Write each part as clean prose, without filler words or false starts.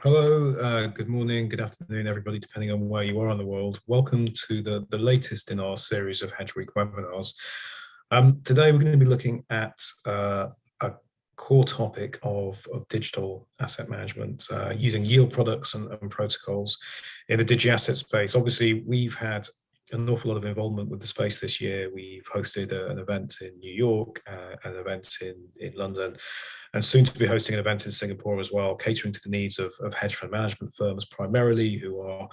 Hello, good morning, good afternoon, everybody, depending on where you are in the world. Welcome to the latest in our series of Hedgeweek webinars. Today, we're going to be looking at a core topic of digital asset management using yield products and protocols in the digi asset space. Obviously, we've had an awful lot of involvement with the space this year. We've hosted an event in New York, an event in London, and soon to be hosting an event in Singapore as well, catering to the needs of hedge fund management firms primarily, who are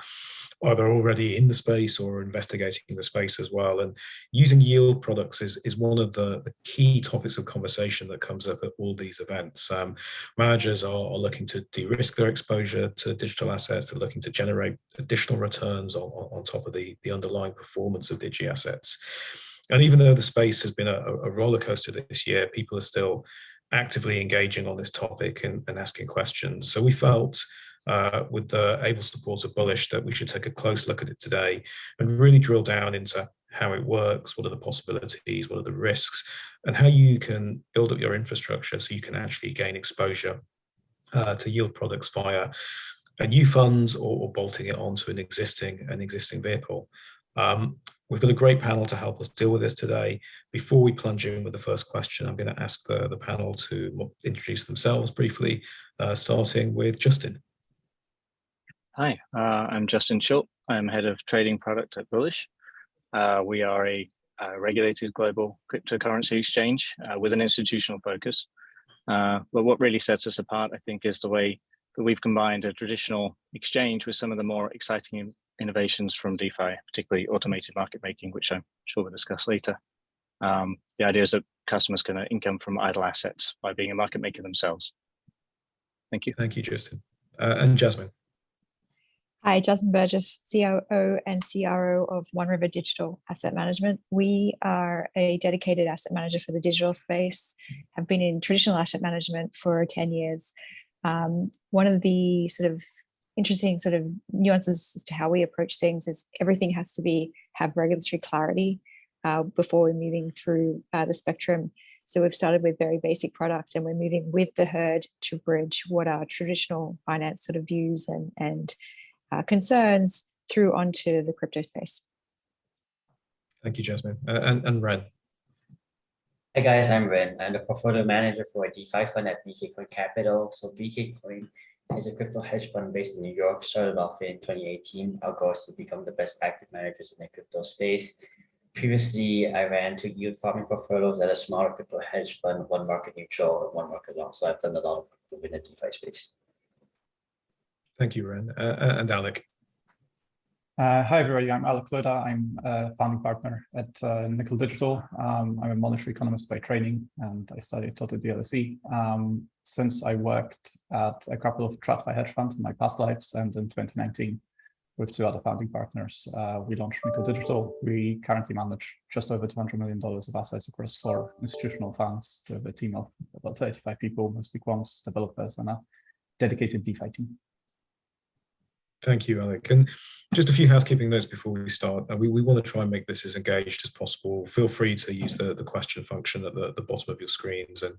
either already in the space or investigating the space as well. And using yield products is one of the key topics of conversation that comes up at all these events. Managers are looking to de-risk their exposure to digital assets. They're looking to generate additional returns on top of the underlying performance of digi assets. And even though the space has been a roller coaster this year, people are still actively engaging on this topic and asking questions. So we felt with the able support of Bullish that we should take a close look at it today and really drill down into how it works, what are the possibilities, what are the risks, and how you can build up your infrastructure so you can actually gain exposure to yield products via a new fund or bolting it onto an existing vehicle. We've got a great panel to help us deal with this today. Before we plunge in with the first question, I'm going to ask the panel to introduce themselves briefly, starting with Justin. Hi, I'm Justin Schultz. I'm head of trading product at Bullish. We are a regulated global cryptocurrency exchange with an institutional focus. But what really sets us apart, I think, is the way that we've combined a traditional exchange with some of the more exciting innovations from DeFi, particularly automated market making, which I'm sure we'll discuss later. The idea is that customers can earn income from idle assets by being a market maker themselves. Thank you. Thank you, Justin. And Jasmine. Hi, Jasmine Burgess, COO and CRO of One River Digital Asset Management. We are a dedicated asset manager for the digital space, have been in traditional asset management for 10 years. One of the sort of interesting sort of nuances as to how we approach things is everything has to have regulatory clarity before we're moving through the spectrum. So we've started with very basic product and we're moving with the herd to bridge what are traditional finance sort of views and concerns through onto the crypto space. Thank you, Jasmine. And Ren. Hi guys, I'm Ren. I'm the portfolio manager for a DeFi fund at BK Coin Capital. So BK Coin is a crypto hedge fund based in New York, started off in 2018. Our goal is to become the best active managers in the crypto space. Previously, I ran 2 yield farming portfolios at a smaller crypto hedge fund, one market neutral and one market long. So I've done a lot of within the DeFi space. Thank you, Ren. And Alec. Hi, everybody. I'm Alec Got. I'm a founding partner at Nickel Digital. I'm a monetary economist by training, and I taught at the LSE. Since I worked at a couple of TradFi hedge funds in my past lives, and in 2019, with 2 other founding partners, we launched Nickel Digital. We currently manage just over $200 million of assets across 4 institutional funds with a team of about 35 people, mostly quants, developers, and a dedicated DeFi team. Thank you, Alec. And just a few housekeeping notes before we start. We want to try and make this as engaged as possible. Feel free to use the question function at the bottom of your screens and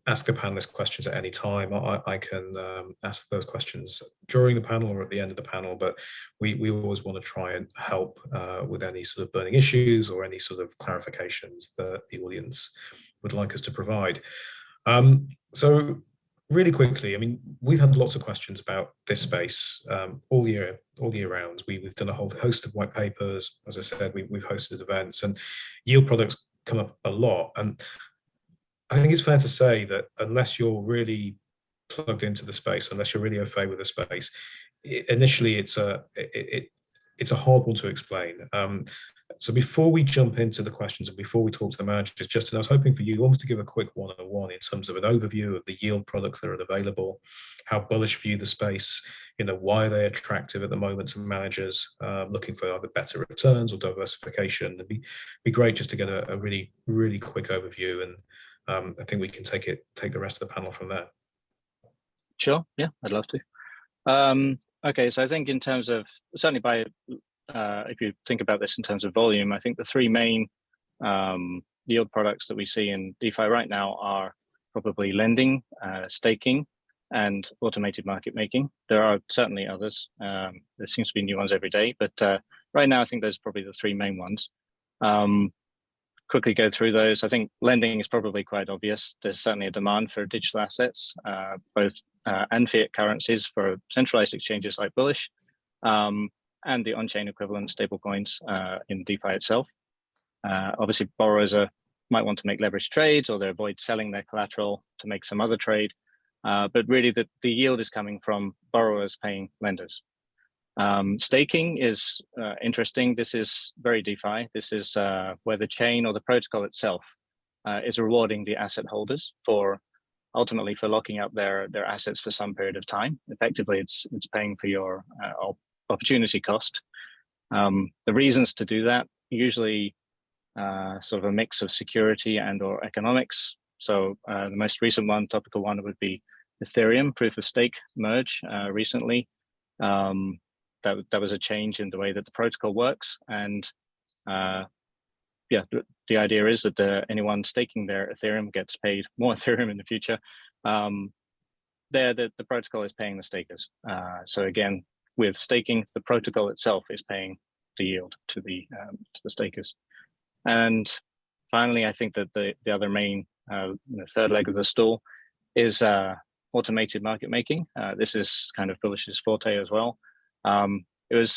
ask the panelists questions at any time. I can ask those questions during the panel or at the end of the panel, but we always want to try and help with any sort of burning issues or any sort of clarifications that the audience would like us to provide. So really quickly, I mean, we've had lots of questions about this space all year round. We've done a whole host of white papers. As I said, we've hosted events, and yield products come up a lot. And I think it's fair to say that unless you're really plugged into the space, unless you're really au fait with the space, initially it's a hard one to explain. So before we jump into the questions and before we talk to the managers, Justin, I was hoping for you almost to give a quick one-on-one in terms of an overview of the yield products that are available, how Bullish view the space, why they're attractive at the moment to managers looking for either better returns or diversification. It'd be great just to get a really, really quick overview, and I think we can take the rest of the panel from there. Sure, yeah, I'd love to. Okay, so I think in terms of, certainly if you think about this in terms of volume, I think the 3 main yield products that we see in DeFi right now are probably lending, staking, and automated market making. There are certainly others. There seems to be new ones every day, but right now I think those are probably the three main ones. Quickly go through those. I think lending is probably quite obvious. There's certainly a demand for digital assets, both and fiat currencies for centralized exchanges like Bullish, and the on-chain equivalent stablecoins in DeFi itself. Obviously, borrowers might want to make leverage trades, or they avoid selling their collateral to make some other trade. But really, the yield is coming from borrowers paying lenders. Staking is interesting. This is very DeFi. This is where the chain or the protocol itself is rewarding the asset holders for ultimately for locking up their assets for some period of time. Effectively, it's paying for your opportunity cost. The reasons to do that, usually sort of a mix of security and or economics. So the most recent one, topical one, would be Ethereum proof of stake merge recently. That was a change in the way that the protocol works, and yeah, the idea is that anyone staking their Ethereum gets paid more Ethereum in the future. The protocol is paying the stakers. So again, with staking, the protocol itself is paying the yield to the stakers. And finally, I think that the other main third leg of the stool is automated market making. This is kind of Bullish's forte as well. It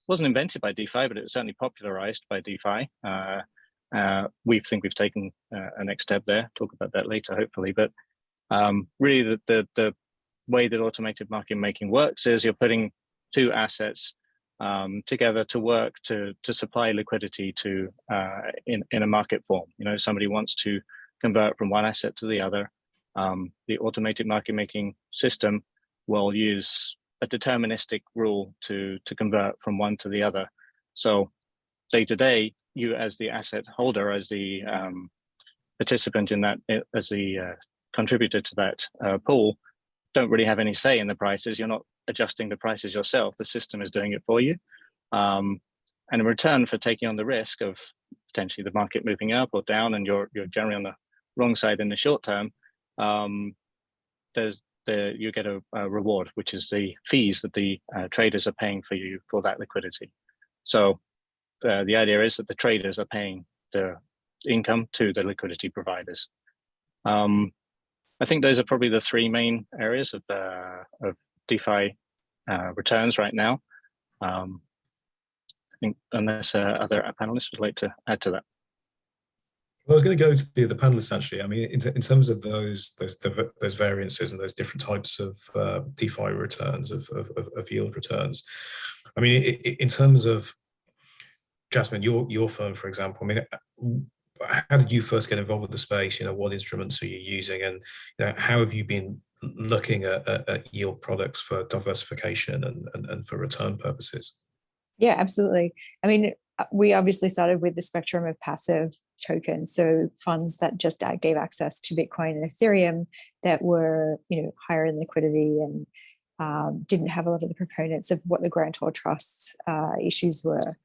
wasn't invented by DeFi, but it was certainly popularized by DeFi. We think we've taken a next step there. Talk about that later, hopefully. But really, the way that automated market making works is you're putting two assets together to work to supply liquidity to in a market form. You know, somebody wants to convert from one asset to the other. The automated market making system will use a deterministic rule to convert from one to the other. So day to day, you as the asset holder, as the participant in that, as the contributor to that pool, don't really have any say in the prices. You're not adjusting the prices yourself. The system is doing it for you. And in return for taking on the risk of potentially the market moving up or down, and you're generally on the wrong side in the short term, you get a reward, which is the fees that the traders are paying for you for that liquidity. So the idea is that the traders are paying the income to the liquidity providers. I think those are probably the three main areas of DeFi returns right now. I think unless other panelists would like to add to that. Well, I was going to go to the panelists actually. I mean, in terms of those variances and those different types of DeFi returns, of yield returns. I mean, in terms of Jasmine, your firm, for example. I mean, how did you first get involved with the space? You know, what instruments are you using, and you know, how have you been looking at yield products for diversification and for return purposes? Yeah, absolutely. I mean, we obviously started with the spectrum of passive tokens, so funds that just gave access to Bitcoin and Ethereum that were, you know, higher in liquidity and didn't have a lot of the proponents of what the grantor trusts issues were.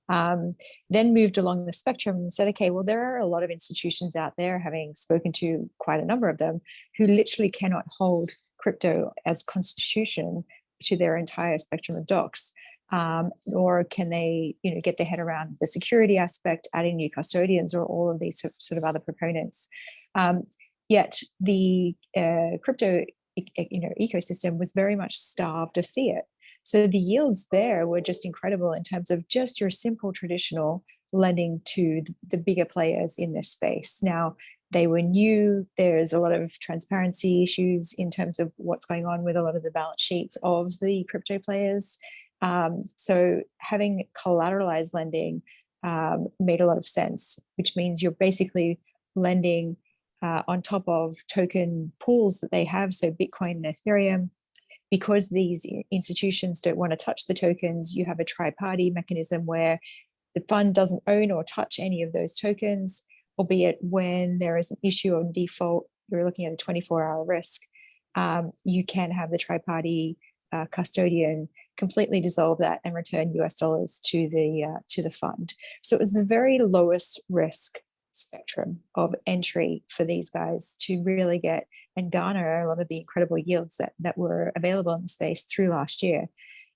Then moved along the spectrum and said, okay, well, there are a lot of institutions out there, having spoken to quite a number of them, who literally cannot hold crypto as constitution to their entire spectrum of docs. Or can they, you know, get their head around the security aspect, adding new custodians, or all of these sort of other proponents? Yet the crypto, ecosystem was very much starved of fiat. So the yields there were just incredible in terms of just your simple traditional lending to the bigger players in this space. Now, they were new. There's a lot of transparency issues in terms of what's going on with a lot of the balance sheets of the crypto players. So having collateralized lending made a lot of sense, which means you're basically lending on top of token pools that they have, so Bitcoin and Ethereum. Because these institutions don't want to touch the tokens, you have a tri-party mechanism where the fund doesn't own or touch any of those tokens, albeit when there is an issue on default, you're looking at a 24-hour risk. You can have the tri-party custodian completely dissolve that and return US dollars to the fund. So it was the very lowest risk spectrum of entry for these guys to really get and garner a lot of the incredible yields that were available in the space through last year.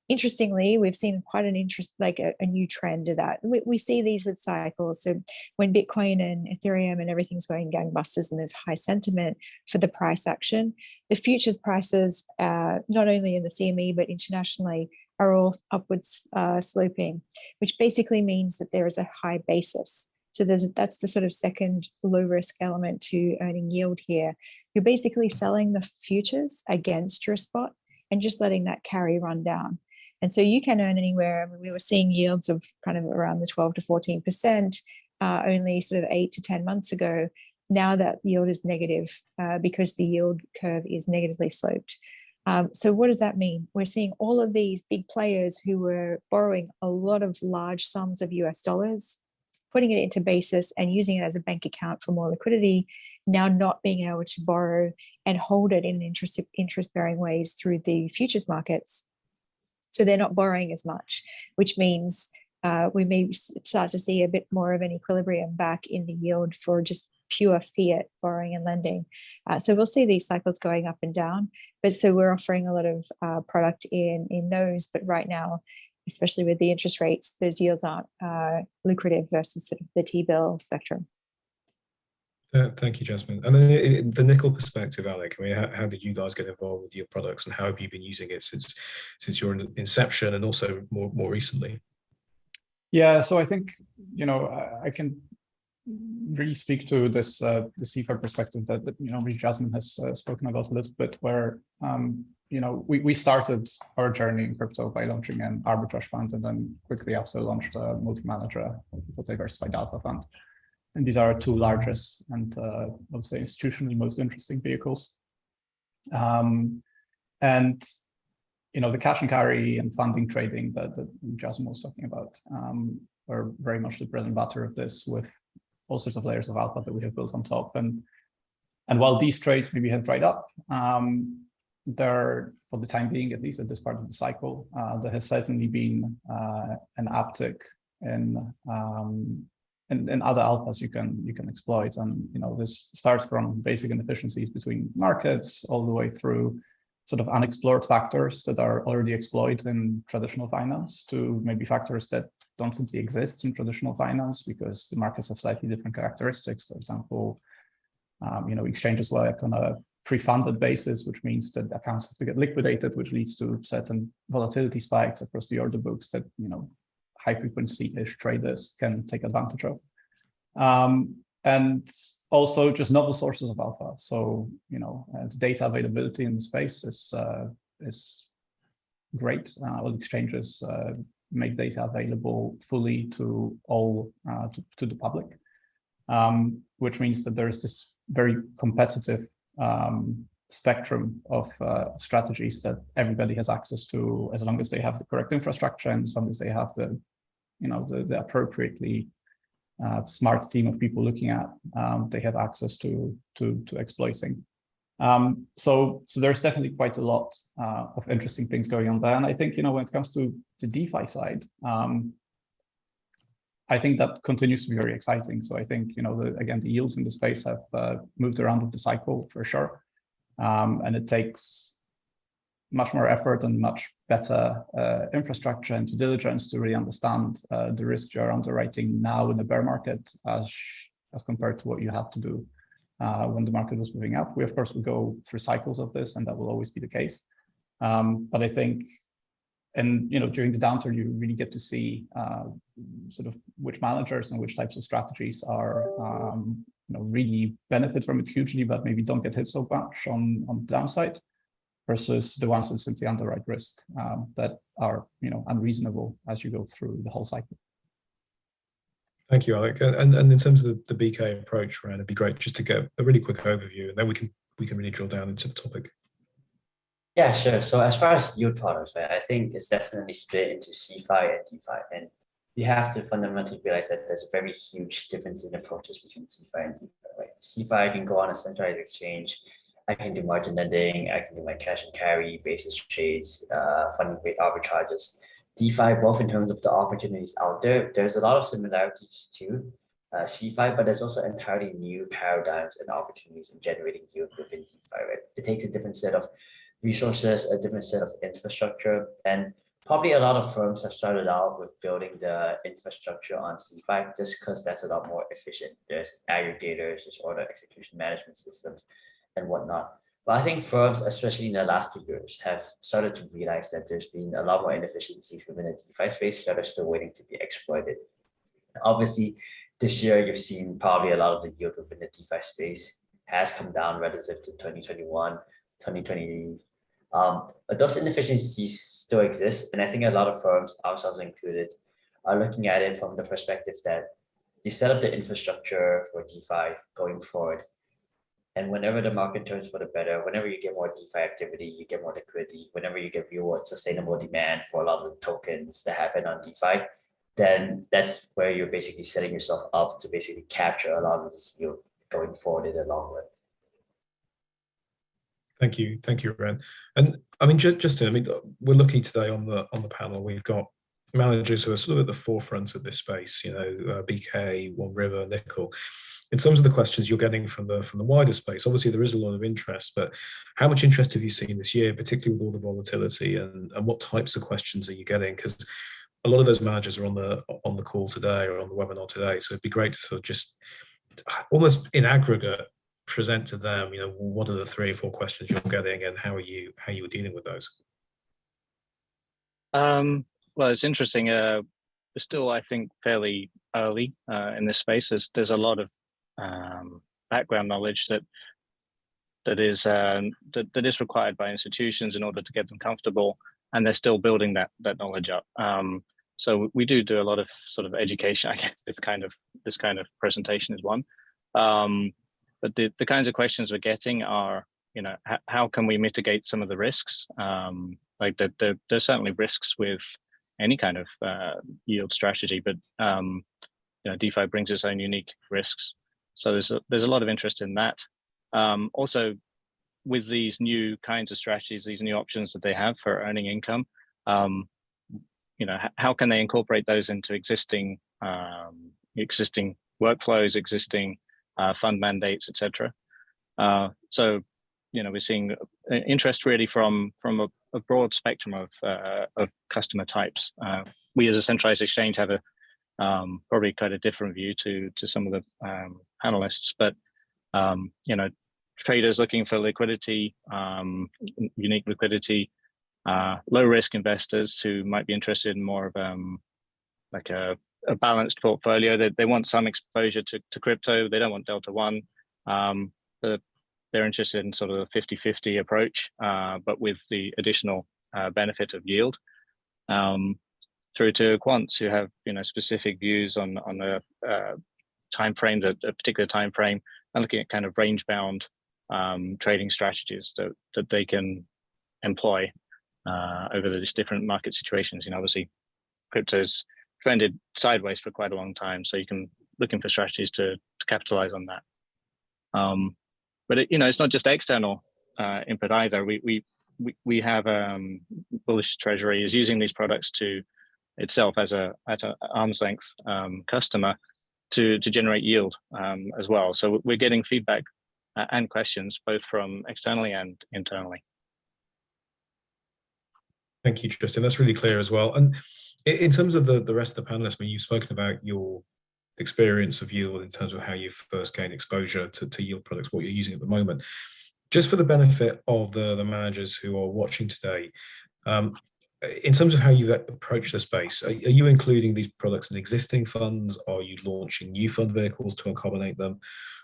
Interestingly, we've seen quite an interest, like a new trend of that. We see these with cycles. So when Bitcoin and Ethereum and everything's going gangbusters and there's high sentiment for the price action, the futures prices, not only in the CME, but internationally, are all upwards sloping, which basically means that there is a high basis. So that's the sort of second low risk element to earning yield here. You're basically selling the futures against your spot and just letting that carry run down. And so you can earn anywhere. I mean, we were seeing yields of kind of around the 12 to 14% only sort of 8 to 10 months ago. Now that yield is negative because the yield curve is negatively sloped. So what does that mean? We're seeing all of these big players who were borrowing a lot of large sums of US dollars, putting it into basis and using it as a bank account for more liquidity, now not being able to borrow and hold it in interest-bearing ways through the futures markets. So they're not borrowing as much, which means we may start to see a bit more of an equilibrium back in the yield for just pure fiat borrowing and lending. So we'll see these cycles going up and down. But so we're offering a lot of product in those. But right now, especially with the interest rates, those yields aren't lucrative versus sort of the T-bill spectrum. Thank you, Jasmine. And then the nickel perspective, Alec, I mean, how did you guys get involved with your products and how have you been using it since your inception and also more recently? Yeah, so I think, I can really speak to this the CFA perspective that Jasmine has spoken about a little bit, where we started our journey in crypto by launching an arbitrage fund and then quickly after launched a multi-manager diversified alpha fund. And these are our two largest and I would say institutionally most interesting vehicles. And the cash and carry and funding trading that Jasmine was talking about are very much the bread and butter of this, with all sorts of layers of alpha that we have built on top. And while these trades maybe have dried up, there, for the time being, at least at this part of the cycle, there has certainly been an uptick in other alphas you can exploit. And this starts from basic inefficiencies between markets all the way through sort of unexplored factors that are already exploited in traditional finance to maybe factors that don't simply exist in traditional finance because the markets have slightly different characteristics. For example, exchanges work on a pre-funded basis, which means that accounts have to get liquidated, which leads to certain volatility spikes across the order books that high frequency-ish traders can take advantage of. And also just novel sources of alpha. So, the data availability in the space is great. All exchanges make data available fully to all to the public, which means that there's this very competitive spectrum of strategies that everybody has access to, as long as they have the correct infrastructure and as long as they have the appropriately smart team of people looking at, they have access to exploiting. So there's definitely quite a lot of interesting things going on there. And I think, when it comes to the DeFi side, I think that continues to be very exciting. So I think, again, the yields in the space have moved around with the cycle for sure. And it takes much more effort and much better infrastructure and due diligence to really understand the risk you're underwriting now in the bear market as compared to what you had to do when the market was moving up. We, of course, will go through cycles of this, and that will always be the case. But I think, and during the downturn, you really get to see sort of which managers and which types of strategies are really benefit from it hugely, but maybe don't get hit so much on the downside, versus the ones that simply underwrite risk that are unreasonable as you go through the whole cycle. Thank you, Alec. And in terms of the BK approach, Ryan, it'd be great just to get a really quick overview, and then we can really drill down into the topic. Yeah, sure. So as far as yield products, right, I think it's definitely split into CFI and DeFi, and you have to fundamentally realize that there's a very huge difference in approaches between CFI and DeFi. Right? CFI, I can go on a centralized exchange, I can do margin lending, I can do my cash and carry, basis trades, funding rate arbitrages. DeFi, both in terms of the opportunities out there, there's a lot of similarities too, CeFi, but there's also entirely new paradigms and opportunities in generating yield within DeFi, right? It takes a different set of resources, a different set of infrastructure, and probably a lot of firms have started out with building the infrastructure on CeFi just because that's a lot more efficient. There's aggregators, there's order execution management systems and whatnot. But I think firms, especially in the last 2 years, have started to realize that there's been a lot more inefficiencies within the DeFi space that are still waiting to be exploited. Obviously, this year you've seen probably a lot of the yield within the DeFi space has come down relative to 2021, 2020. But those inefficiencies still exist. And I think a lot of firms, ourselves included, are looking at it from the perspective that you set up the infrastructure for DeFi going forward. And whenever the market turns for the better, whenever you get more DeFi activity, you get more liquidity, whenever you get real sustainable demand for a lot of the tokens that happen on DeFi, then that's where you're basically setting yourself up to basically capture a lot of this yield going forward in the long run. Thank you, Ren. And I mean, Justin, I mean, we're lucky today on the panel. We've got managers who are sort of at the forefront of this space. You know, BK, One River, Nickel. In terms of the questions you're getting from the wider space, obviously there is a lot of interest. But how much interest have you seen this year, particularly with all the volatility, and what types of questions are you getting? Because a lot of those managers are on the call today or on the webinar today. So it'd be great to sort of just almost in aggregate present to them, you know, what are the 3 or 4 questions you're getting and how you were dealing with those? Well, it's interesting. We're still, I think, fairly early in this space. There's a lot of background knowledge that is required by institutions in order to get them comfortable, and they're still building that knowledge up. So we do a lot of sort of education. I guess this kind of presentation is one. But the kinds of questions we're getting are, you know, how can we mitigate some of the risks? Like there's certainly risks with any kind of yield strategy, but you know, DeFi brings its own unique risks. So there's a lot of interest in that. Also, with these new kinds of strategies, these new options that they have for earning income, you know, how can they incorporate those into existing workflows, existing fund mandates, etc. So, you know, we're seeing interest really from a broad spectrum of customer types. We as a centralized exchange have a probably quite a different view to some of the panelists, but you know, traders looking for liquidity, unique liquidity, low risk investors who might be interested in more of like a balanced portfolio. They want some exposure to crypto. They don't want Delta One. They're interested in sort of a 50-50 approach, but with the additional benefit of yield. Through to quants who have, you know, specific views on the time frame, a particular time frame, and looking at kind of range bound trading strategies that they can employ over these different market situations. You know, obviously, crypto's trended sideways for quite a long time, so you can looking for strategies to capitalize on that. But you know, it's not just external input either. We have Bullish Treasury is using these products to itself as an arm's length customer to generate yield as well. So we're getting feedback and questions both from externally and internally. Thank you, Justin. That's really clear as well. And in terms of the rest of the panelists, I mean, you've spoken about your experience of yield in terms of how you first gained exposure to yield products, what you're using at the moment. Just for the benefit of the managers who are watching today, in terms of how you approach the space, are you including these products in existing funds? Are you launching new fund vehicles to accommodate them?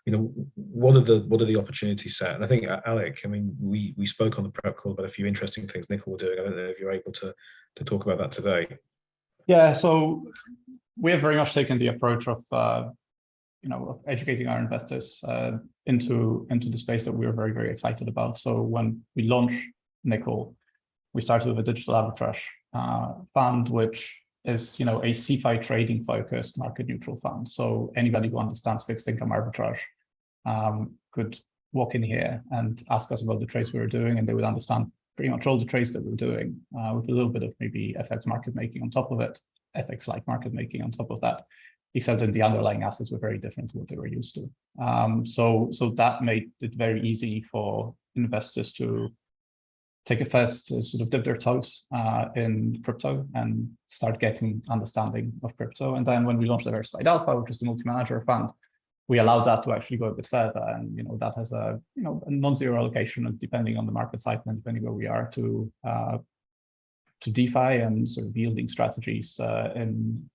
You know, what are the opportunities set? And I think, Alec, I mean, we spoke on the prep call about a few interesting things Nickel were doing. I don't know if you're able to talk about that today. Yeah, so we have very much taken the approach of you know, of educating our investors into the space that we are very, very excited about. So when we launched Nickel, we started with a digital arbitrage fund, which is, you know, a CeFi trading focused market neutral fund. So anybody who understands fixed income arbitrage could walk in here and ask us about the trades we were doing, and they would understand pretty much all the trades that we're doing with a little bit of maybe FX market making on top of it, FX like market making on top of that. except that the underlying assets were very different to what they were used to. So that made it very easy for investors to take a first sort of dip their toes in crypto and start getting understanding of crypto. And then when we launched Diversified Alpha, which is the multi-manager fund, we allowed that to actually go a bit further. And that has a a non-zero allocation, and depending on the market cycle and depending where we are to DeFi and sort of yielding strategies in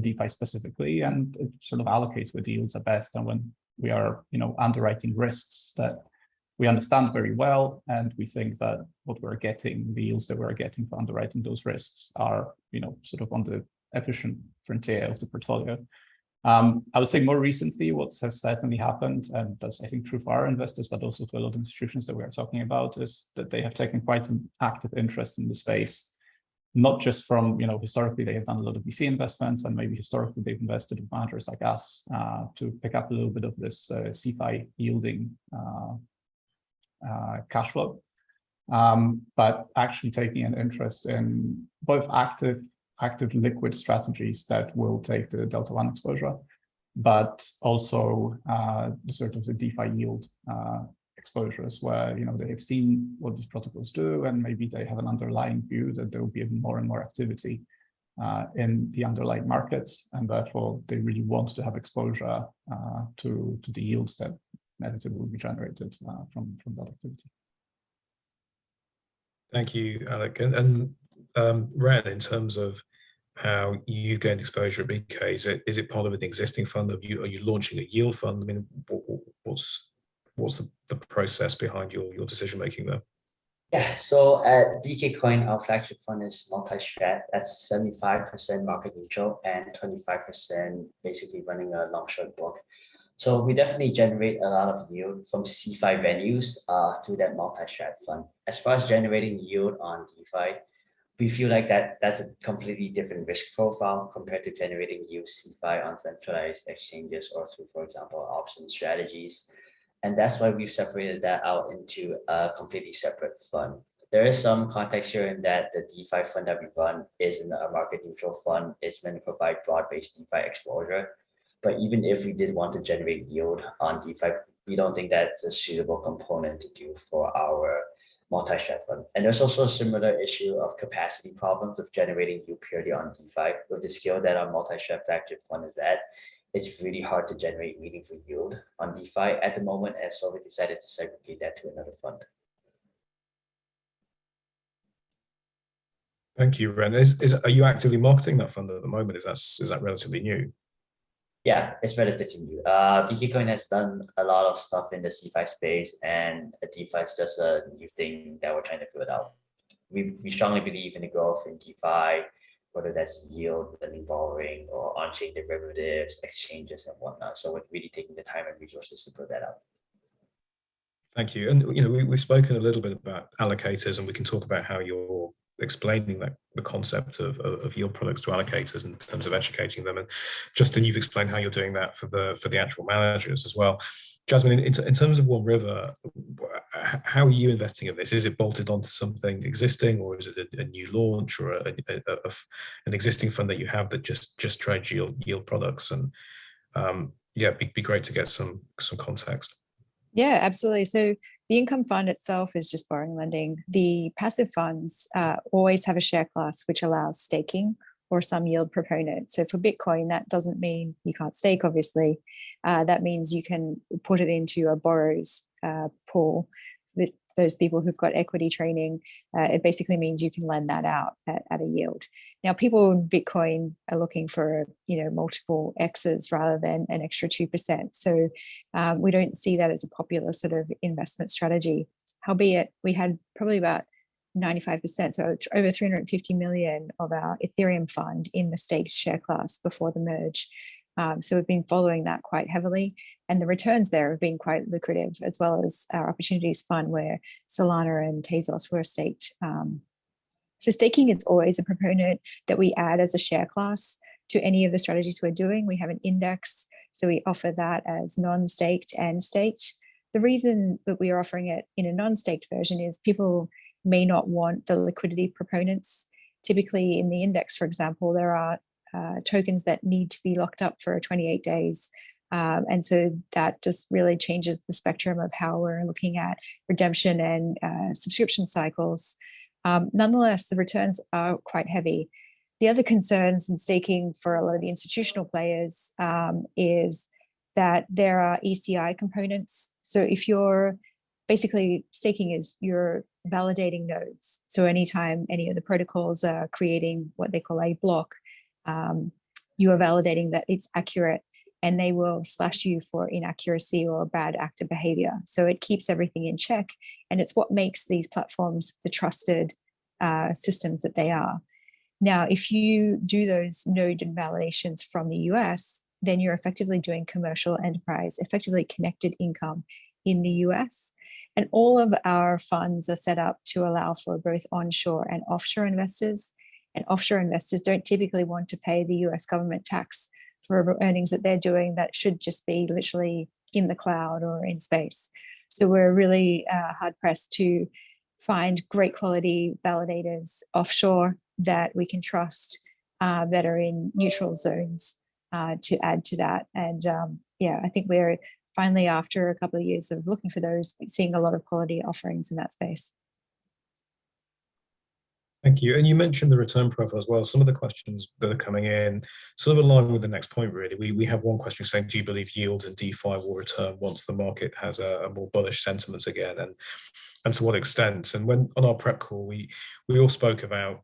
DeFi specifically, and it sort of allocates where the yields are best and when we are underwriting risks that we understand very well, and we think that what we're getting, the yields that we're getting for underwriting those risks are sort of on the efficient frontier of the portfolio. I would say more recently, what has certainly happened, and that's I think true for our investors, but also to a lot of institutions that we are talking about, is that they have taken quite an active interest in the space. Not just from, historically they have done a lot of VC investments, and maybe historically they've invested in managers like us to pick up a little bit of this CeFi yielding cash flow, but actually taking an interest in both active liquid strategies that will take the Delta One exposure, but also sort of the DeFi yield exposures where they have seen what these protocols do, and maybe they have an underlying view that there will be even more and more activity in the underlying markets, and therefore they really want to have exposure to the yields that inevitably will be generated from that activity. Thank you, Alec. And Ren, in terms of how you gained exposure at BK, is it part of an existing fund? Are you launching a yield fund? I mean, what's the process behind your decision making there? Yeah, so at BK Coin, our flagship fund is multi-strat. That's 75% market neutral and 25% basically running a long short book. So we definitely generate a lot of yield from CeFi venues through that multi-strat fund. As far as generating yield on DeFi, we feel like that's a completely different risk profile compared to generating yield CeFi on centralized exchanges or through, for example, option strategies. And that's why we've separated that out into a completely separate fund. There is some context here in that the DeFi fund that we run is in a market neutral fund. It's meant to provide broad-based DeFi exposure. But even if we did want to generate yield on DeFi, we don't think that's a suitable component to do for our multi-strat fund. And there's also a similar issue of capacity problems of generating yield purely on DeFi. With the scale that our multi-strat flagship fund is at, it's really hard to generate meaningful yield on DeFi at the moment, and so we decided to segregate that to another fund. Thank you, Ren. Are you actively marketing that fund at the moment? Is that relatively new? Yeah, it's relatively new. BK Coin has done a lot of stuff in the CeFi space, and DeFi is just a new thing that we're trying to build out. We strongly believe in the growth in DeFi, whether that's yield, lending, borrowing, or on-chain derivatives, exchanges, and whatnot. So we're really taking the time and resources to put that out. Thank you. And we've spoken a little bit about allocators, and we can talk about how you're explaining the concept of yield products to allocators in terms of educating them. And Justin, you've explained how you're doing that for the actual managers as well. Jasmine, in terms of One River, how are you investing in this? Is it bolted onto something existing, or is it a new launch, or an existing fund that you have that just trades yield products? And yeah, it'd be great to get some context. Yeah, absolutely. So the income fund itself is just borrowing lending. The passive funds always have a share class which allows staking or some yield proponent. So for Bitcoin, that doesn't mean you can't stake, obviously. That means you can put it into a borrower's pool with those people who've got equity training. It basically means you can lend that out at a yield. Now, people in Bitcoin are looking for multiple X's rather than an extra 2%. So we don't see that as a popular sort of investment strategy. Howbeit, we had probably about 95%, so over 350 million of our Ethereum fund in the staked share class before the merge. So we've been following that quite heavily, and the returns there have been quite lucrative, as well as our opportunities fund where Solana and Tezos were staked. So staking is always a proponent that we add as a share class to any of the strategies we're doing. We have an index, so we offer that as non-staked and staked. The reason that we are offering it in a non-staked version is people may not want the liquidity proponents. Typically in the index, for example, there are tokens that need to be locked up for 28 days. And so that just really changes the spectrum of how we're looking at redemption and subscription cycles. Nonetheless, the returns are quite heavy. The other concerns in staking for a lot of the institutional players is that there are ECI components. So if you're basically staking is you're validating nodes. So anytime any of the protocols are creating what they call a block, you are validating that it's accurate, and they will slash you for inaccuracy or bad actor behavior. So it keeps everything in check, and it's what makes these platforms the trusted systems that they are. Now, if you do those node validations from the US, then you're effectively doing commercial enterprise, effectively connected income in the US. And all of our funds are set up to allow for both onshore and offshore investors. And offshore investors don't typically want to pay the US government tax for earnings that they're doing that should just be literally in the cloud or in space. So we're really hard pressed to find great quality validators offshore that we can trust, that are in neutral zones to add to that. And yeah, I think we're finally, after a couple of years of looking for those, seeing a lot of quality offerings in that space. Thank you. And you mentioned the return profile as well. Some of the questions that are coming in sort of align with the next point, really. We have one question saying, do you believe yields in DeFi will return once the market has a more bullish sentiment again? And to what extent? And when on our prep call, we all spoke about,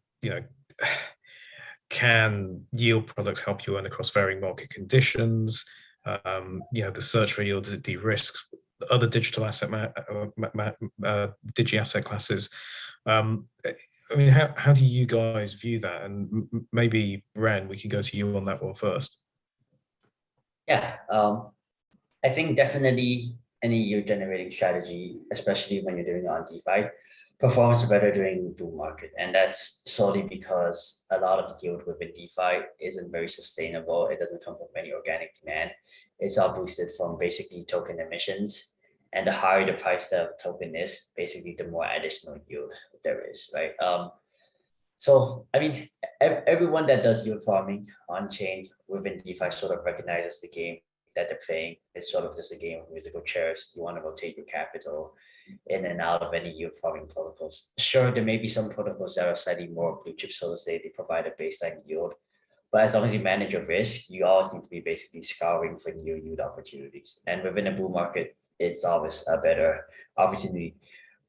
can yield products help you earn across varying market conditions? The search for yield, does it de-risk other digital asset digi-asset classes? I mean, how do you guys view that? And maybe, Ren, we can go to you on that one first. Yeah, I think definitely any yield generating strategy, especially when you're doing it on DeFi, performs better during bull market. And that's solely because a lot of the yield within DeFi isn't very sustainable. It doesn't come from any organic demand. It's all boosted from basically token emissions. And the higher the price the token is, basically the more additional yield there is, right? So, I mean, everyone that does yield farming on chain within DeFi sort of recognizes the game that they're playing. It's sort of just a game of musical chairs. You want to rotate your capital in and out of any yield farming protocols. Sure, there may be some protocols that are slightly more blue chip, so to say, they provide a baseline yield. But as long as you manage your risk, you always need to be basically scouring for new yield opportunities. And within a bull market, it's always a better opportunity.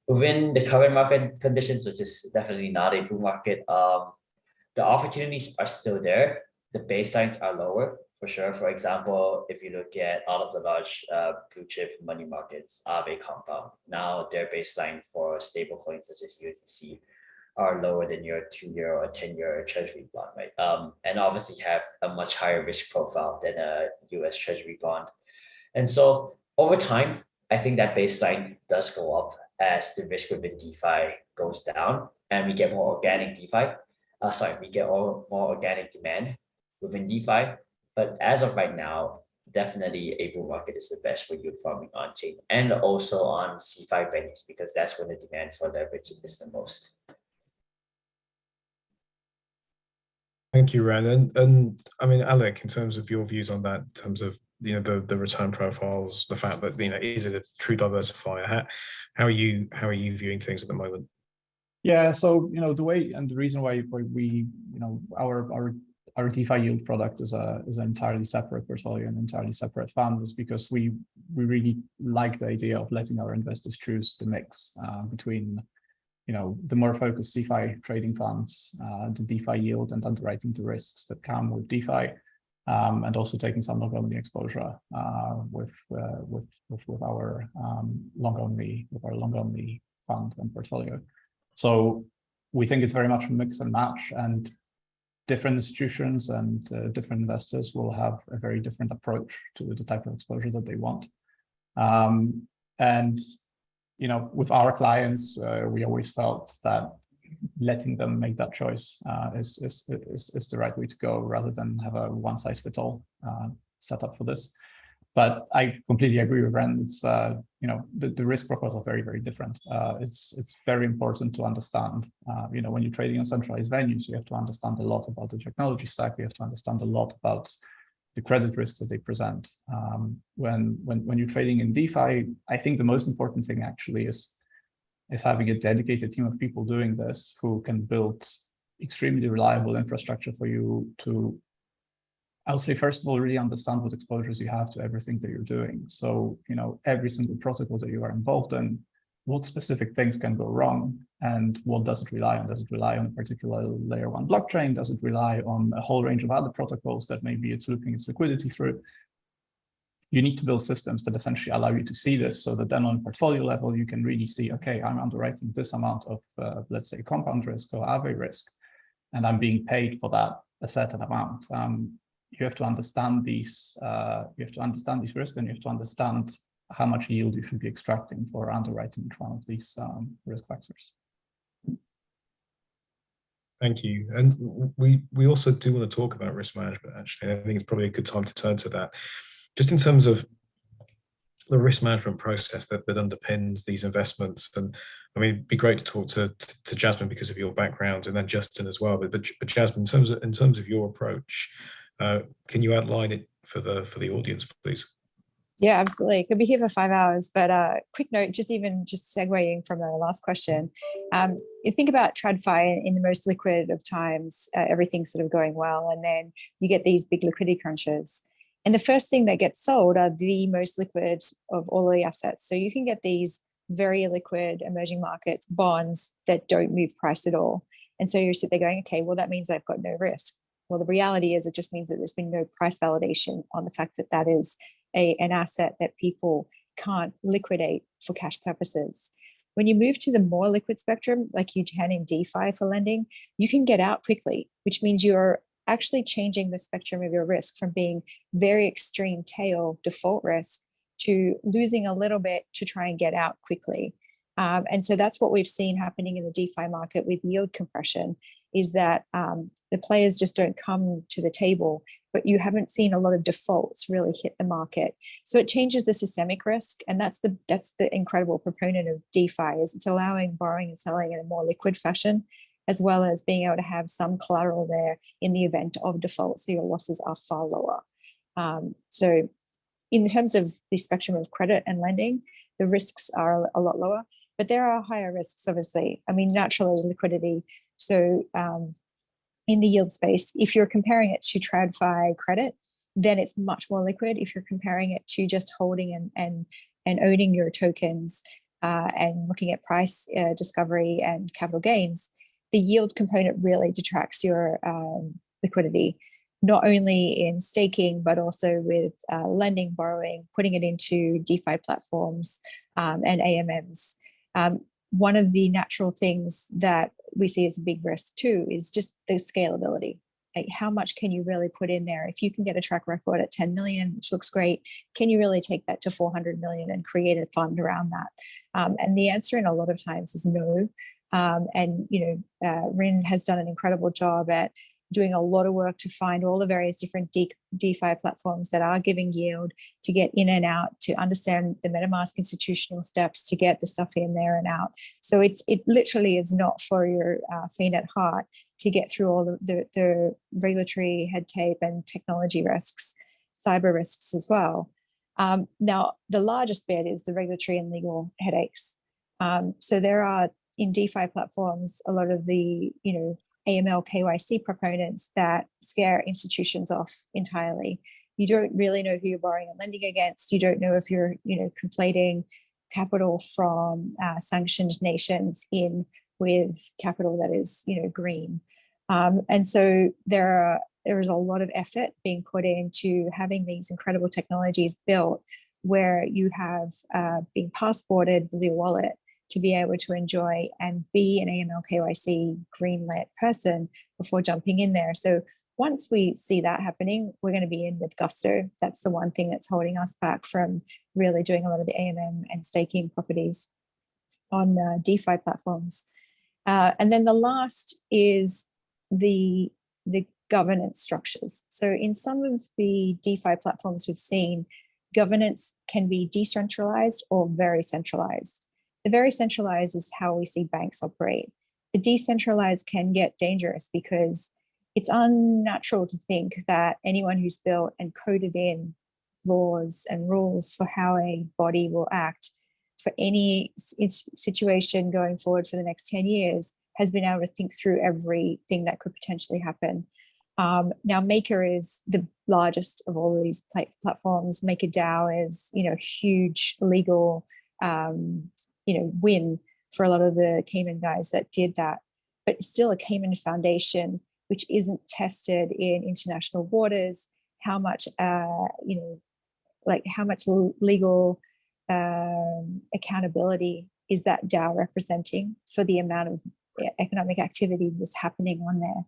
Within the current market conditions, which is definitely not a bull market, the opportunities are still there. The baselines are lower, for sure. For example, if you look at all of the large blue chip money markets, Aave, Compound, now their baseline for stable coins such as USDC are lower than your 2-year or 10-year treasury bond, right? And obviously have a much higher risk profile than a US treasury bond. And so over time, I think that baseline does go up as the risk within DeFi goes down and we get more organic DeFi. We get more organic demand within DeFi. But as of right now, definitely a bull market is the best for yield farming on chain and also on C5 venues, because that's when the demand for leverage is the most. Thank you, Ren. And I mean, Alec, in terms of your views on that, in terms of the return profiles, the fact that is it a true diversifier? How are you viewing things at the moment? Yeah, so the way and the reason why we our DeFi yield product is an entirely separate portfolio and entirely separate fund is because we really like the idea of letting our investors choose the mix between the more focused CeFi trading funds, the DeFi yield and underwriting the risks that come with DeFi, and also taking some long-only exposure with our long-only fund and portfolio. So we think it's very much a mix and match, and different institutions and different investors will have a very different approach to the type of exposure that they want. And with our clients, we always felt that letting them make that choice is the right way to go, rather than have a one-size-fits-all setup for this. But I completely agree with Ren. It's the risk profiles are very, very different. It's very important to understand. When you're trading on centralized venues, you have to understand a lot about the technology stack. You have to understand a lot about the credit risk that they present. When you're trading in DeFi, I think the most important thing actually is having a dedicated team of people doing this who can build extremely reliable infrastructure for you to, I would say, first of all, really understand what exposures you have to everything that you're doing. So, every single protocol that you are involved in, what specific things can go wrong and what does it rely on? Does it rely on a particular layer 1 blockchain? Does it rely on a whole range of other protocols that maybe it's looping its liquidity through? You need to build systems that essentially allow you to see this so that then on portfolio level, you can really see, okay, I'm underwriting this amount of, let's say, compound risk or Aave risk, and I'm being paid for that a certain amount. You have to understand these. You have to understand these risks, and you have to understand how much yield you should be extracting for underwriting each one of these risk factors. Thank you. And we also do want to talk about risk management, actually. I think it's probably a good time to turn to that. Just in terms of the risk management process that underpins these investments. And I mean, it'd be great to talk to Jasmine because of your background, and then Justin as well. But Jasmine, in terms of your approach, can you outline it for the audience, please? Yeah, absolutely. Could be here for 5 hours, but quick note, just segueing from the last question. You think about TradFi in the most liquid of times, everything's sort of going well, and then you get these big liquidity crunches. And the first thing that gets sold are the most liquid of all of the assets. So you can get these very liquid emerging markets bonds that don't move price at all. And so you sit there going, okay, well, that means I've got no risk. Well, the reality is it just means that there's been no price validation on the fact that that is an asset that people can't liquidate for cash purposes. When you move to the more liquid spectrum, like you can in DeFi for lending, you can get out quickly, which means you're actually changing the spectrum of your risk from being very extreme tail default risk to losing a little bit to try and get out quickly. And so that's what we've seen happening in the DeFi market with yield compression, is that the players just don't come to the table, but you haven't seen a lot of defaults really hit the market. So it changes the systemic risk, and that's the incredible proponent of DeFi, is it's allowing borrowing and selling in a more liquid fashion, as well as being able to have some collateral there in the event of default, so your losses are far lower. So in terms of the spectrum of credit and lending, the risks are a lot lower, but there are higher risks, obviously. I mean, naturally, liquidity. So in the yield space, if you're comparing it to TradFi credit, then it's much more liquid. If you're comparing it to just holding and owning your tokens and looking at price discovery and capital gains, the yield component really detracts your liquidity, not only in staking, but also with lending, borrowing, putting it into DeFi platforms and AMMs. One of the natural things that we see as a big risk too is just the scalability. Like, how much can you really put in there? If you can get a track record at 10 million, which looks great, can you really take that to 400 million and create a fund around that? And the answer in a lot of times is no. And Rin has done an incredible job at doing a lot of work to find all the various different DeFi platforms that are giving yield, to get in and out, to understand the MetaMask institutional steps, to get the stuff in there and out. So it literally is not for your faint at heart to get through all the regulatory head tape and technology risks, cyber risks as well. Now, the largest bit is the regulatory and legal headaches. So there are, in DeFi platforms, a lot of the AML KYC proponents that scare institutions off entirely. You don't really know who you're borrowing and lending against. You don't know if you're conflating capital from sanctioned nations in with capital that is green. And so there is a lot of effort being put into having these incredible technologies built where you have being passported with your wallet to be able to enjoy and be an AML KYC green-lit person before jumping in there. So once we see that happening, we're going to be in with gusto. That's the one thing that's holding us back from really doing a lot of the AMM and staking properties on DeFi platforms. And then the last is the governance structures. So in some of the DeFi platforms we've seen, governance can be decentralized or very centralized. The very centralized is how we see banks operate. The decentralized can get dangerous because it's unnatural to think that anyone who's built and coded in laws and rules for how a body will act for any situation going forward for the next 10 years has been able to think through everything that could potentially happen. Now, Maker is the largest of all of these platforms. MakerDAO is, huge legal, win for a lot of the Cayman guys that did that. But it's still a Cayman foundation, which isn't tested in international waters. How much, how much legal accountability is that DAO representing for the amount of economic activity that's happening on there?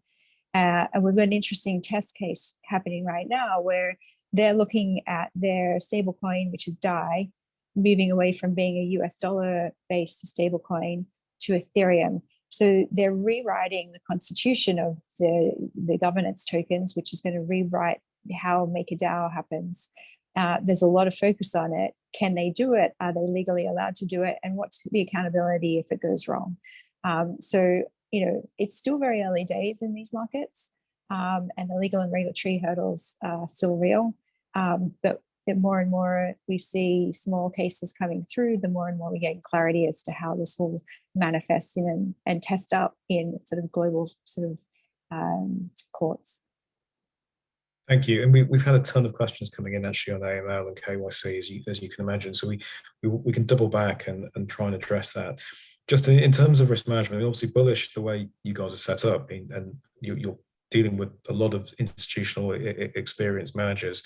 And we've got an interesting test case happening right now where they're looking at their stablecoin, which is DAI, moving away from being a US dollar-based stablecoin to Ethereum. So they're rewriting the constitution of the governance tokens, which is going to rewrite how MakerDAO happens. There's a lot of focus on it. Can they do it? Are they legally allowed to do it? And what's the accountability if it goes wrong? It's still very early days in these markets, and the legal and regulatory hurdles are still real. But the more and more we see small cases coming through, the more and more we get clarity as to how this will manifest in and test up in sort of global courts. Thank you. And we've had a ton of questions coming in actually on AML and KYC, as you can imagine. So we can double back and try and address that. Just in terms of risk management, obviously Bullish, the way you guys are set up, and you're dealing with a lot of institutional experienced managers.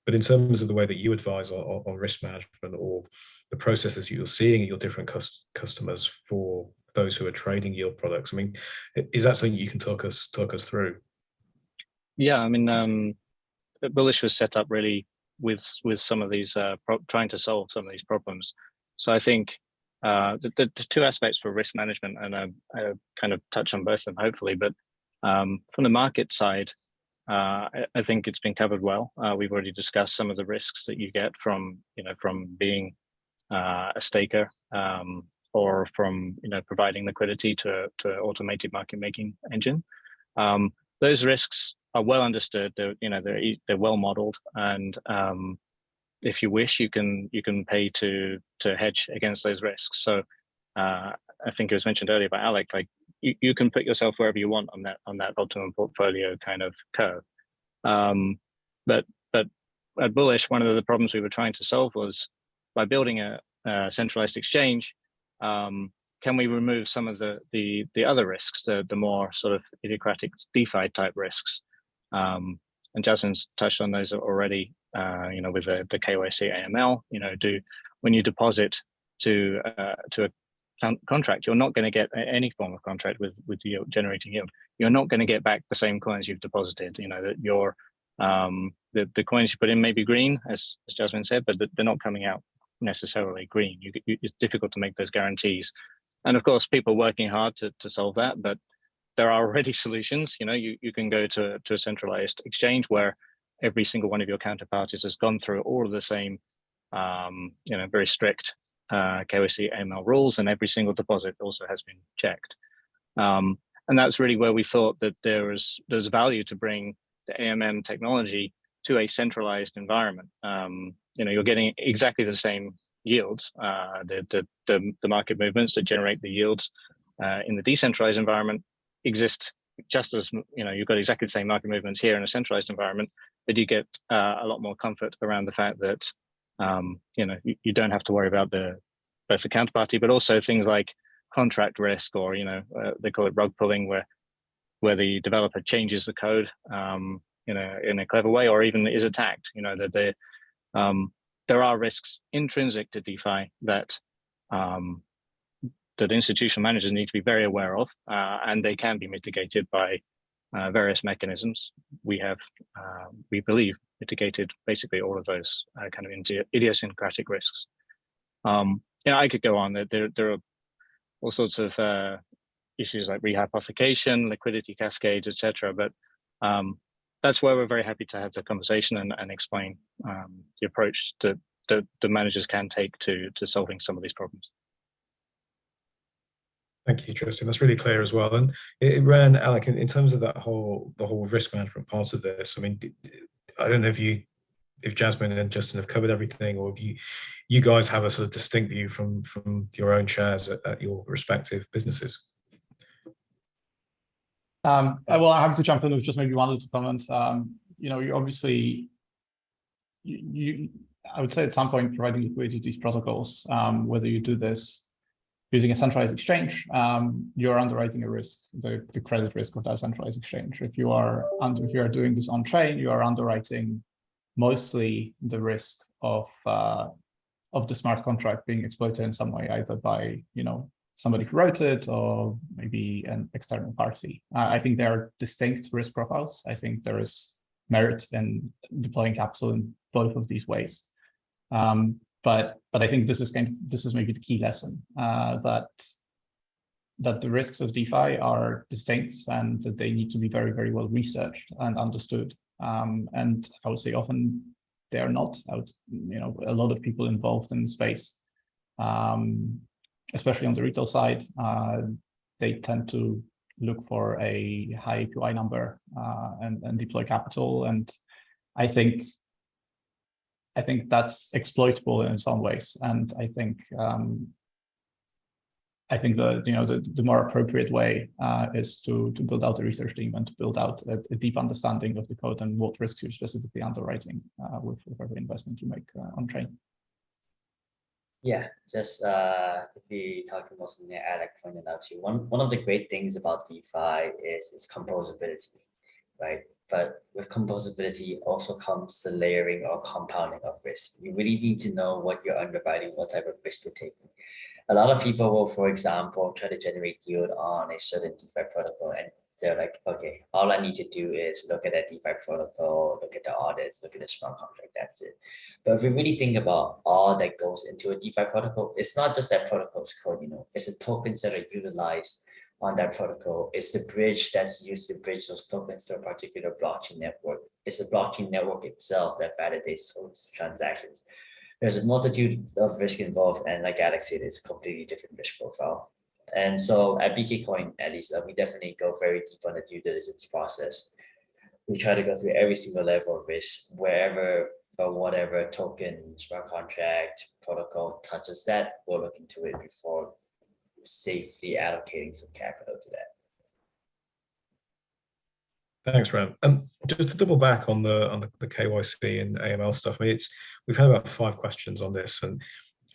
But in terms of the way that you advise on risk management or the processes you're seeing at your different customers for those who are trading yield products, I mean, is that something you can talk us through? Yeah, I mean, Bullish was set up really with some of these trying to solve some of these problems. So I think the two aspects for risk management, and I kind of touch on both of them hopefully, but from the market side, I think it's been covered well. We've already discussed some of the risks that you get from being a staker or from providing liquidity to an automated market making engine. Those risks are well understood. They're well modeled, and if you wish, you can pay to hedge against those risks. So I think it was mentioned earlier by Alec, like you can put yourself wherever you want on that optimum portfolio kind of curve. But at Bullish, one of the problems we were trying to solve was by building a centralized exchange, can we remove some of the other risks, the more sort of idiosyncratic DeFi type risks? And Jasmine's touched on those already, with the KYC AML, when you deposit to a contract, you're not going to get any form of contract with yield, generating yield. You're not going to get back the same coins you've deposited. That your the coins you put in may be green, as Jasmine said, but they're not coming out necessarily green. It's difficult to make those guarantees, and of course, people are working hard to solve that. But there are already solutions. You can go to a centralized exchange where every single one of your counterparties has gone through all of the same, very strict KYC AML rules, and every single deposit also has been checked. And that's really where we thought that there's value to bring the AMM technology to a centralized environment. You're getting exactly the same yields, the market movements that generate the yields in the decentralized environment exist just as, you've got exactly the same market movements here in a centralized environment, but you get a lot more comfort around the fact that, you don't have to worry about both the counterparty, but also things like contract risk, or, they call it rug pulling, where the developer changes the code, in a clever way, or even is attacked. That there are risks intrinsic to DeFi that institutional managers need to be very aware of, and they can be mitigated by various mechanisms. We have, we believe, mitigated basically all of those kind of idiosyncratic risks. I could go on. There are all sorts of issues like rehypothecation, liquidity cascades, etc. But that's where we're very happy to have the conversation and explain the approach that the managers can take to solving some of these problems. Thank you, Tristan. That's really clear as well. And it ran, Alec, in terms of the whole risk management part of this. I mean, I don't know if Jasmine and Justin have covered everything, or if you guys have a sort of distinct view from your own chairs at your respective businesses. Well, I'm happy to jump in with just maybe one or two comments. You know, you obviously, I would say at some point providing liquidity to these protocols, whether you do this using a centralized exchange, you're underwriting a risk, the credit risk of that centralized exchange. If you are doing this on chain, you are underwriting mostly the risk of the smart contract being exploited in some way, either by somebody who wrote it or maybe an external party. I think there are distinct risk profiles. I think there is merit in deploying capital in both of these ways. But I think this is maybe the key lesson, that the risks of DeFi are distinct and that they need to be very, very well researched and understood. And I would say often they are not. A lot of people involved in the space, especially on the retail side, they tend to look for a high APY number and deploy capital. And I think that's exploitable in some ways. And I think the more appropriate way is to build out a research team and to build out a deep understanding of the code and what risks you're specifically underwriting with every investment you make on chain. Yeah, just to be talking about something that Alec pointed out too. One of the great things about DeFi is its composability, right? But with composability also comes the layering or compounding of risk. You really need to know what you're underwriting, what type of risk you're taking. A lot of people will, for example, try to generate yield on a certain DeFi protocol, and they're like, okay, all I need to do is look at that DeFi protocol, look at the audits, look at the smart contract, that's it. But if we really think about all that goes into a DeFi protocol, it's not just that protocol's code, it's the tokens that are utilized on that protocol. It's the bridge that's used to bridge those tokens to a particular blockchain network. It's the blockchain network itself that validates those transactions. There's a multitude of risk involved, and like Alex said, it's a completely different risk profile. And so at BK Coin, at least, we definitely go very deep on the due diligence process. We try to go through every single level of risk, wherever or whatever token, smart contract, protocol touches that, we'll look into it before safely allocating some capital to that. Thanks, Ram. Just to double back on the KYC and AML stuff. I mean, we've had about 5 questions on this, and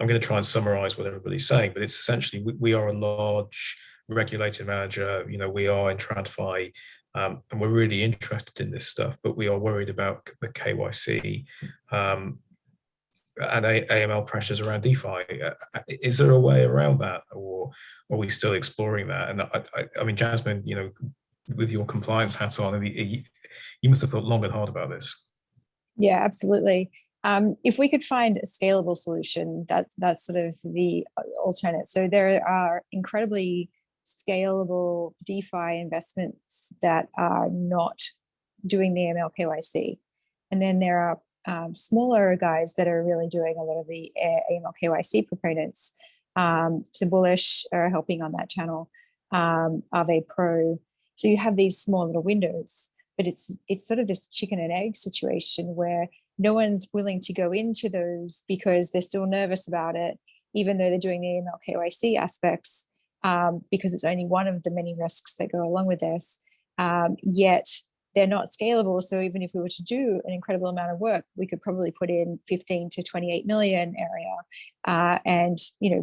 I'm going to try and summarize what everybody's saying. But it's essentially we are a large regulated manager. We are in TradFi, and we're really interested in this stuff. But we are worried about the KYC and AML pressures around DeFi. Is there a way around that, or are we still exploring that? And I mean, Jasmine, with your compliance hat on, you must have thought long and hard about this. Yeah, absolutely. If we could find a scalable solution, that's sort of the alternate. So there are incredibly scalable DeFi investments that are not doing the AML KYC. And then there are smaller guys that are really doing a lot of the AML KYC proponents. So Bullish are helping on that channel, Aave Pro. So you have these small little windows, but it's sort of this chicken and egg situation where no one's willing to go into those because they're still nervous about it, even though they're doing the AML KYC aspects, because it's only one of the many risks that go along with this. Yet they're not scalable. So even if we were to do an incredible amount of work, we could probably put in 15 to 28 million area and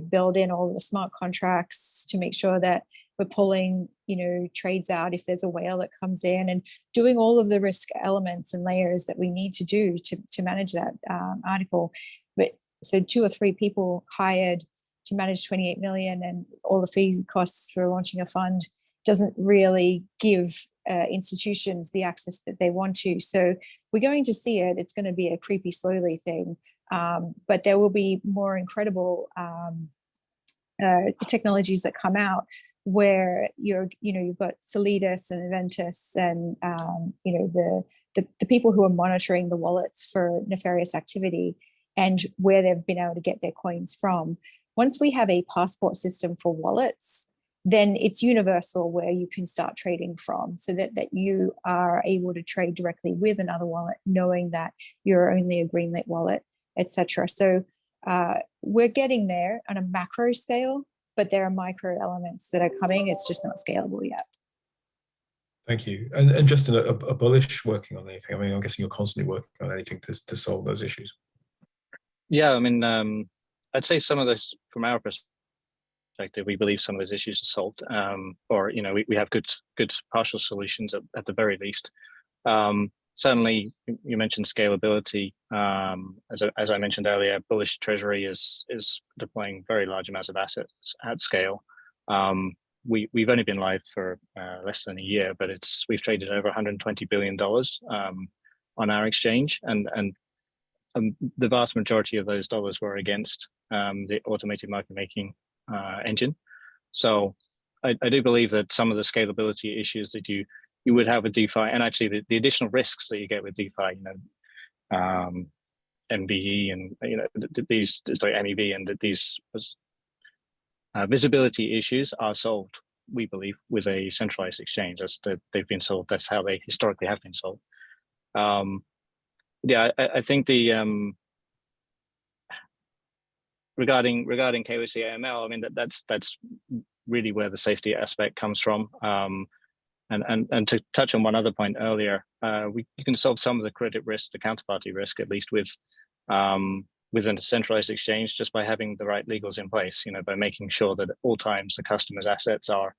build in all the smart contracts to make sure that we're pulling trades out if there's a whale that comes in, and doing all of the risk elements and layers that we need to do to manage that article. But so 2 or 3 people hired to manage 28 million and all the fee costs for launching a fund doesn't really give institutions the access that they want to. So we're going to see it. It's going to be a creepy slowly thing, but there will be more incredible technologies that come out where you've got Solidus and Aventus and the people who are monitoring the wallets for nefarious activity and where they've been able to get their coins from. Once we have a passport system for wallets, then it's universal where you can start trading from, so that you are able to trade directly with another wallet, knowing that you're only a greenlit wallet, etc. So we're getting there on a macro scale, but there are micro elements that are coming. It's just not scalable yet. Thank you. And Justin, a Bullish working on anything? I mean, I'm guessing you're constantly working on anything to solve those issues. Yeah, I mean, I'd say some of this, from our perspective, we believe some of those issues are solved, or we have good partial solutions at the very least. Certainly, you mentioned scalability. As I mentioned earlier, Bullish Treasury is deploying very large amounts of assets at scale. We've only been live for less than a year, but we've traded over $120 billion on our exchange, and the vast majority of those dollars were against the automated market making engine. So I do believe that some of the scalability issues that you would have with DeFi, and actually the additional risks that you get with DeFi, MVE and MEV, and that these visibility issues are solved, we believe, with a centralized exchange. They've been solved. That's how they historically have been solved. Yeah, I think the regarding KYC AML, I mean that's really where the safety aspect comes from. And to touch on one other point earlier, you can solve some of the credit risk, the counterparty risk, at least within a centralized exchange, just by having the right legals in place. By making sure that at all times the customer's assets are,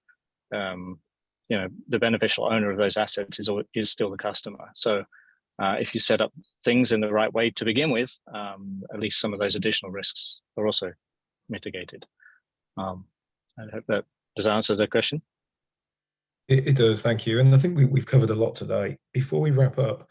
the beneficial owner of those assets is still the customer. So if you set up things in the right way to begin with, at least some of those additional risks are also mitigated. I hope that does answer the question. It does, thank you. And I think we've covered a lot today. Before we wrap up,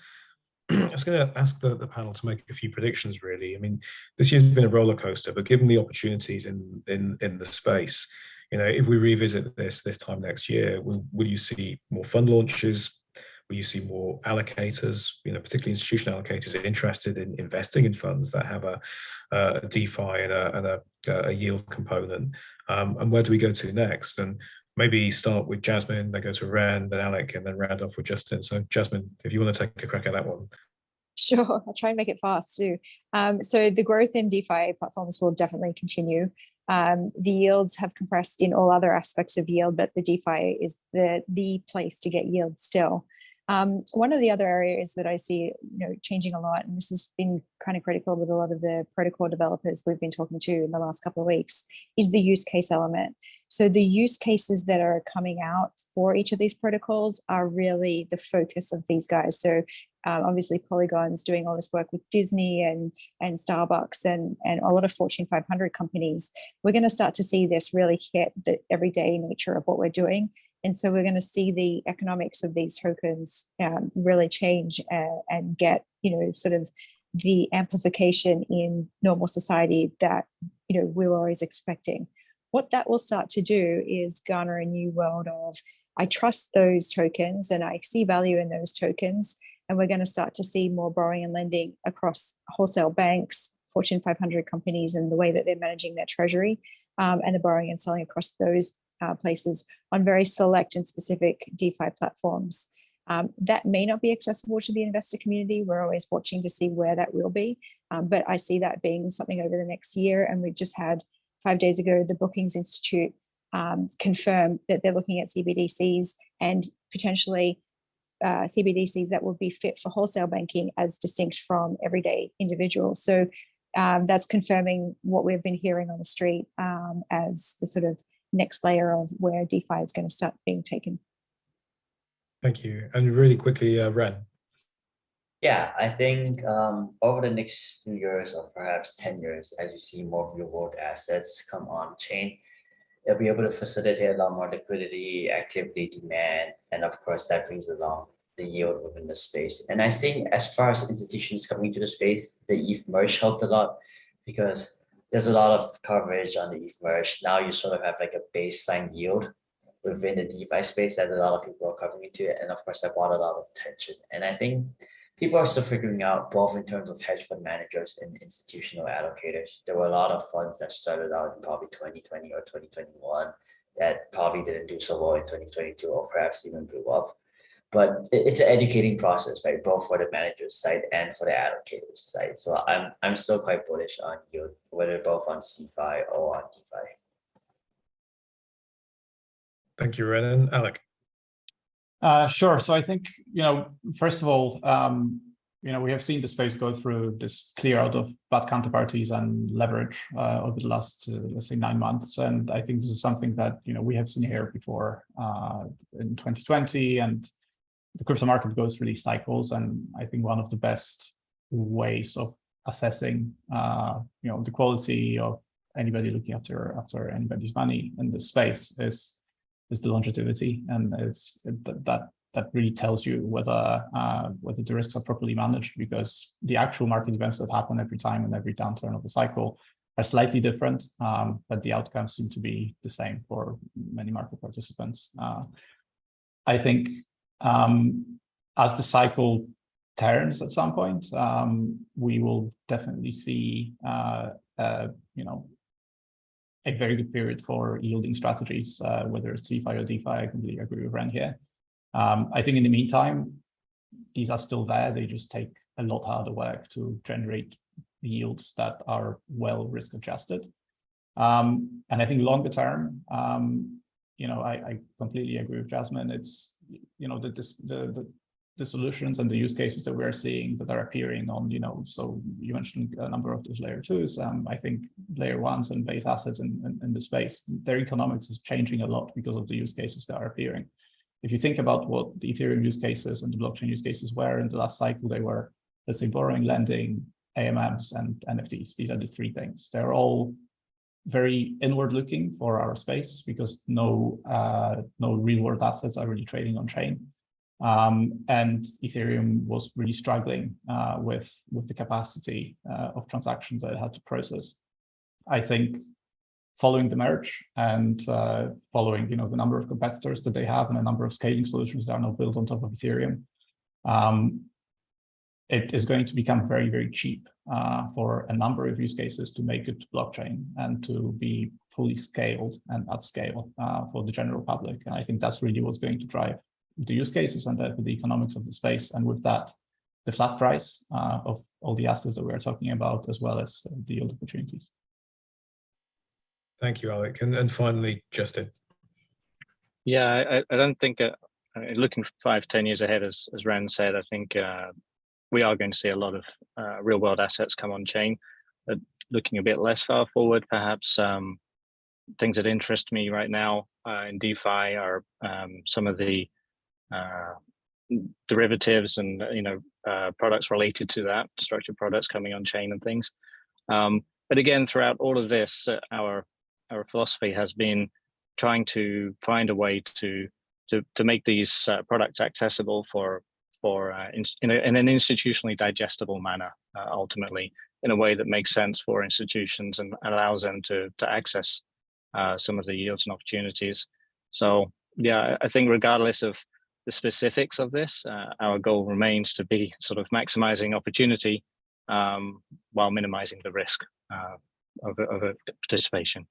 I was going to ask the panel to make a few predictions, really. I mean, this year's been a roller coaster, but given the opportunities in the space, if we revisit this time next year, will you see more fund launches? Will you see more allocators, particularly institutional allocators, interested in investing in funds that have a DeFi and a yield component? And where do we go to next? And maybe start with Jasmine, then go to Ren, then Alec, and then round off with Justin. So Jasmine, if you want to take a crack at that one. Sure, I'll try and make it fast too. So the growth in DeFi platforms will definitely continue. The yields have compressed in all other aspects of yield, but the DeFi is the place to get yield still. One of the other areas that I see changing a lot, and this has been kind of critical with a lot of the protocol developers we've been talking to in the last couple of weeks, is the use case element. So the use cases that are coming out for each of these protocols are really the focus of these guys. So obviously Polygon's doing all this work with Disney and Starbucks and a lot of Fortune 500 companies. We're going to start to see this really hit the everyday nature of what we're doing. And so we're going to see the economics of these tokens really change and get, sort of the amplification in normal society that, we were always expecting. What that will start to do is garner a new world of, I trust those tokens and I see value in those tokens. And we're going to start to see more borrowing and lending across wholesale banks, Fortune 500 companies, and the way that they're managing their treasury, and the borrowing and selling across those places on very select and specific DeFi platforms. That may not be accessible to the investor community. We're always watching to see where that will be. But I see that being something over the next year. And we just had 5 days ago, the Brookings Institute confirm that they're looking at CBDCs and potentially CBDCs that will be fit for wholesale banking as distinct from everyday individuals. So that's confirming what we've been hearing on the street as the sort of next layer of where DeFi is going to start being taken. Thank you. And really quickly, Ren. Yeah, I think over the next few years or perhaps 10 years, as you see more real world assets come on chain, they'll be able to facilitate a lot more liquidity, activity, demand, and of course that brings along the yield within the space. And I think as far as institutions coming to the space, the ETH merge helped a lot because there's a lot of coverage on the ETH merge. Now you sort of have like a baseline yield within the DeFi space that a lot of people are coming into it. And of course, that brought a lot of attention. And I think people are still figuring out, both in terms of hedge fund managers and institutional allocators. There were a lot of funds that started out in probably 2020 or 2021 that probably didn't do so well in 2022, or perhaps even blew up. But it's an educating process, right? Both for the manager's side and for the allocator's side. So I'm still quite bullish on yield, whether both on CeFi or on DeFi. Thank you, Renan. Alec. Sure. So I think, first of all, we have seen the space go through this clear out of bad counterparties and leverage over the last, let's say, 9 months. And I think this is something that, we have seen here before in 2020, and the crypto market goes through these cycles. And I think one of the best ways of assessing, the quality of anybody looking after anybody's money in this space is the longevity, and that really tells you whether the risks are properly managed, because the actual market events that happen every time and every downturn of the cycle are slightly different, but the outcomes seem to be the same for many market participants. I think as the cycle turns at some point, we will definitely see a very good period for yielding strategies, whether it's CeFi or DeFi. I completely agree with Ren here. I think in the meantime, these are still there. They just take a lot harder work to generate yields that are well risk adjusted. And I think longer term, I completely agree with Jasmine. It's, the solutions and the use cases that we're seeing that are appearing on, so you mentioned a number of those layer 2s. I think layer 1s and base assets in the space, their economics is changing a lot because of the use cases that are appearing. If you think about what the Ethereum use cases and the blockchain use cases were in the last cycle, they were, let's say, borrowing, lending, AMMs, and NFTs. These are the 3 things. They're all very inward looking for our space, because no real world assets are really trading on chain. And Ethereum was really struggling with the capacity of transactions that it had to process. I think following the merge and following the number of competitors that they have and a number of scaling solutions that are now built on top of Ethereum, it is going to become very, very cheap for a number of use cases to make it to blockchain and to be fully scaled and at scale for the general public. And I think that's really what's going to drive the use cases and the economics of the space. And with that, the flat price of all the assets that we're talking about, as well as the yield opportunities. Thank you, Alec. And finally, Justin. Yeah, I don't think, looking 5-10 years ahead, as Ren said, I think we are going to see a lot of real world assets come on chain. Looking a bit less far forward, perhaps things that interest me right now in DeFi are some of the derivatives and products related to that, structured products coming on chain and things. But again, throughout all of this, our philosophy has been trying to find a way to make these products accessible in an institutionally digestible manner, ultimately, in a way that makes sense for institutions and allows them to access some of the yields and opportunities. So yeah, I think regardless of the specifics of this, our goal remains to be sort of maximizing opportunity while minimizing the risk of participation.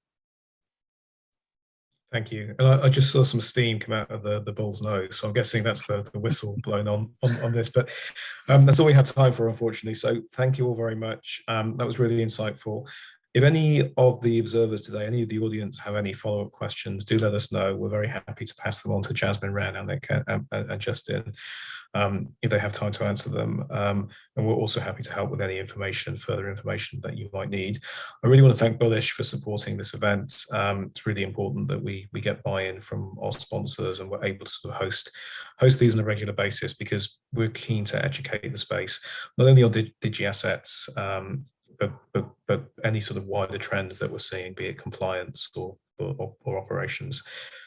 Thank you. And I just saw some steam come out of the bull's nose, so I'm guessing that's the whistle blown on this. But that's all we had time for, unfortunately. So thank you all very much. That was really insightful. If any of the observers today, any of the audience have any follow-up questions, do let us know. We're very happy to pass them on to Jasmine, Ren, Alec, and Justin if they have time to answer them. And we're also happy to help with any further information that you might need. I really want to thank Bullish for supporting this event. It's really important that we get buy-in from our sponsors and we're able to sort of host these on a regular basis, because we're keen to educate the space, not only on digi assets, but any sort of wider trends that we're seeing, be it compliance or operations.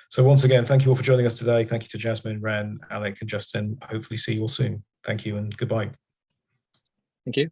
So once again, thank you all for joining us today. Thank you to Jasmine, Ren, Alec, and Justin. Hopefully see you all soon. Thank you and goodbye. Thank you.